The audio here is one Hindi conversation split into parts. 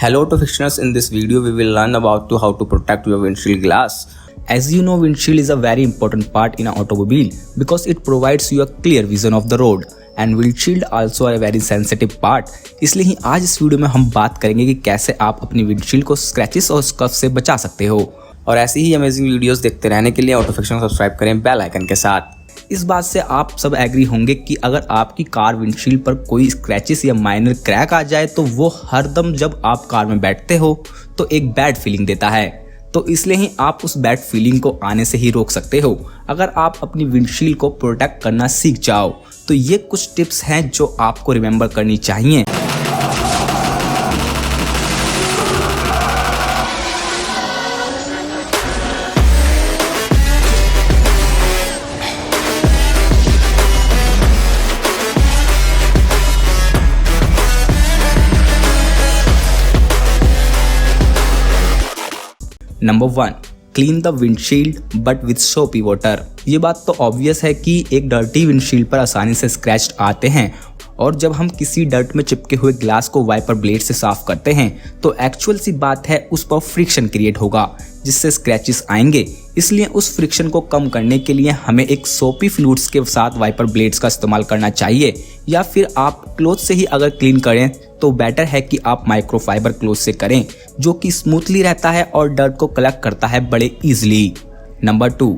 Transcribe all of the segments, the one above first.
Hello to Fictioners, in this video we will learn about how to protect your windshield glass. As you know, windshield is a very important part in an automobile because it provides you a clear vision of the road and windshield also a very sensitive part. इसलिए ही आज इस वीडियो में हम बात करेंगे कि कैसे आप अपनी विंडशील्ड को स्क्रैचेस और स्कफ से बचा सकते हो। और ऐसी ही अमेजिंग वीडियोस देखते रहने के लिए ऑटो फिक्शन सब्सक्राइब करें बेल आइकन के साथ। इस बात से आप सब एग्री होंगे कि अगर आपकी कार विंडशील्ड पर कोई स्क्रैचेस या माइनर क्रैक आ जाए तो वो हरदम जब आप कार में बैठते हो तो एक बैड फीलिंग देता है। तो इसलिए ही आप उस बैड फीलिंग को आने से ही रोक सकते हो अगर आप अपनी विंडशील्ड को प्रोटेक्ट करना सीख जाओ। तो ये कुछ टिप्स हैं जो आपको रिमेंबर करनी चाहिए। Number 1, clean the windshield but with सोपी वाटर। ये बात तो ऑब्वियस है कि एक डर्टी विंडशील्ड पर आसानी से स्क्रैच आते हैं और जब हम किसी डर्ट में चिपके हुए ग्लास को वाइपर ब्लेड से साफ करते हैं तो एक्चुअल सी बात है उस पर फ्रिक्शन क्रिएट होगा जिससे स्क्रैचेस आएंगे। इसलिए उस फ्रिक्शन को कम करने के लिए हमें एक सोपी फ्लूइड्स के साथ वाइपर ब्लेड्स का इस्तेमाल करना चाहिए, या फिर आप क्लोथ से ही अगर क्लीन करें तो बेटर है कि आप माइक्रोफाइबर क्लोथ से करें जो कि स्मूथली रहता है और डर्ट को कलेक्ट करता है बड़े easily. Number 2,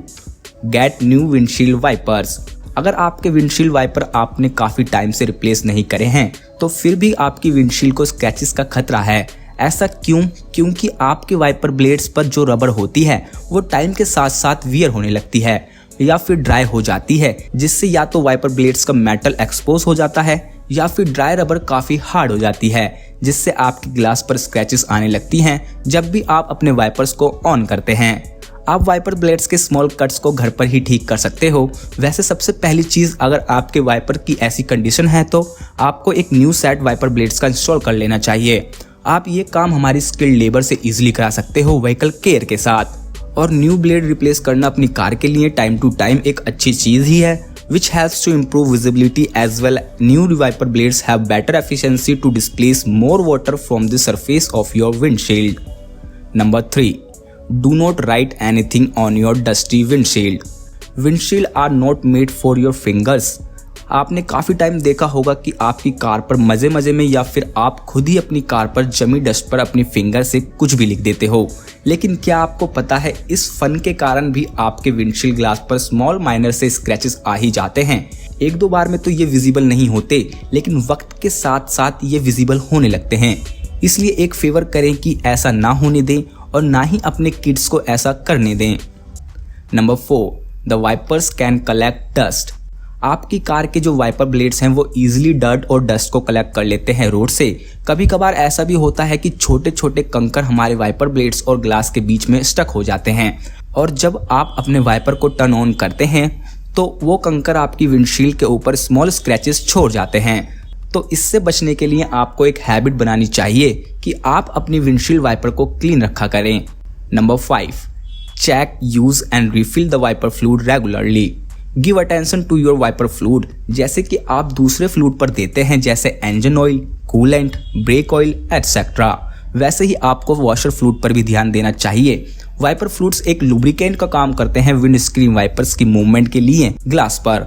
get new windshield wipers. अगर आपके विंडशील्ड वाइपर आपने काफ़ी टाइम से रिप्लेस नहीं करे हैं तो फिर भी आपकी विंडशील्ड को स्क्रैचेस का खतरा है। ऐसा क्यों? क्योंकि आपके वाइपर ब्लेड्स पर जो रबर होती है वो टाइम के साथ साथ वियर होने लगती है या फिर ड्राई हो जाती है, जिससे या तो वाइपर ब्लेड्स का मेटल एक्सपोज हो जाता है या फिर ड्राई रबर काफ़ी हार्ड हो जाती है, जिससे आपकी ग्लास पर स्क्रैचेस आने लगती हैं जब भी आप अपने वाइपर्स को ऑन करते हैं। आप वाइपर ब्लेड्स के स्मॉल कट्स को घर पर ही ठीक कर सकते हो। वैसे सबसे पहली चीज़, अगर आपके वाइपर की ऐसी कंडीशन है तो आपको एक न्यू सेट वाइपर ब्लेड्स का इंस्टॉल कर लेना चाहिए। आप ये काम हमारी स्किल्ड लेबर से इजीली करा सकते हो व्हीकल केयर के साथ। और न्यू ब्लेड रिप्लेस करना अपनी कार के लिए टाइम टू टाइम एक अच्छी चीज़ ही है, which helps to improve visibility as well. New wiper blades have better efficiency to displace more water from the surface of your windshield. Number 3, do not write anything on your dusty windshield. Windshield are not made for your fingers. आपने काफ़ी टाइम देखा होगा कि आपकी कार पर मज़े मज़े में या फिर आप खुद ही अपनी कार पर जमी डस्ट पर अपनी फिंगर से कुछ भी लिख देते हो, लेकिन क्या आपको पता है इस फन के कारण भी आपके विंडशील्ड ग्लास पर स्मॉल माइनर से स्क्रैचेस आ ही जाते हैं। एक दो बार में तो ये विजिबल नहीं होते, लेकिन वक्त के साथ साथ ये विजिबल होने लगते हैं। इसलिए एक फेवर करें कि ऐसा ना होने दें और ना ही अपने किड्स को ऐसा करने दें। Number 4, the wipers can collect dust. आपकी कार के जो वाइपर ब्लेड्स हैं वो इजीली डर्ट और डस्ट को कलेक्ट कर लेते हैं रोड से। कभी कभार ऐसा भी होता है कि छोटे छोटे कंकर हमारे वाइपर ब्लेड्स और ग्लास के बीच में स्टक हो जाते हैं और जब आप अपने वाइपर को टर्न ऑन करते हैं तो वो कंकर आपकी विंडशील्ड के ऊपर स्मॉल स्क्रैचेस छोड़ जाते हैं। तो इससे बचने के लिए आपको एक हैबिट बनानी चाहिए कि आप अपनी विंडशील्ड वाइपर को क्लीन रखा करें। Number 5, check, use and refill the wiper fluid regularly. Give attention to your wiper fluid, जैसे कि आप दूसरे फ्लूइड पर देते हैं जैसे engine oil, coolant, brake oil etcetera, वैसे ही आपको वॉशर फ्लूइड पर भी ध्यान देना चाहिए। वाइपर फ्लूइड्स एक लुब्रिकेंट का काम करते हैं विंड स्क्रीन वाइपर्स की मूवमेंट के लिए ग्लास पर,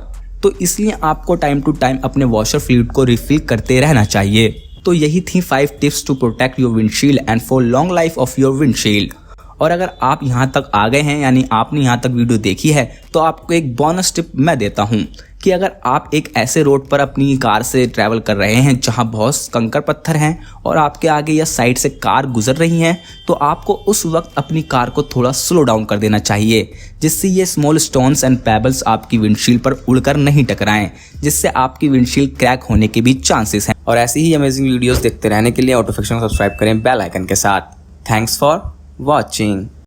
तो इसलिए आपको टाइम टू टाइम अपने वॉशर फ्लूइड को रिफिल करते रहना चाहिए। तो यही थी 5 tips to protect your windshield and for long life of your windshield. और अगर आप यहाँ तक आ गए हैं यानी आपने यहाँ तक वीडियो देखी है तो आपको एक बोनस टिप मैं देता हूँ कि अगर आप एक ऐसे रोड पर अपनी कार से ट्रैवल कर रहे हैं जहाँ बहुत कंकर पत्थर हैं और आपके आगे या साइड से कार गुजर रही हैं तो आपको उस वक्त अपनी कार को थोड़ा स्लो डाउन कर देना चाहिए, जिससे ये स्मॉल स्टोन्स एंड पेबल्स आपकी विंडशील्ड पर उड़कर नहीं टकराएं, जिससे आपकी विंडशील्ड क्रैक होने के भी चांसेस हैं। और ऐसी ही अमेजिंग वीडियोस देखते रहने के लिए ऑटो फिक्शन सब्सक्राइब करें बेल आइकन के साथ। Thanks for watching।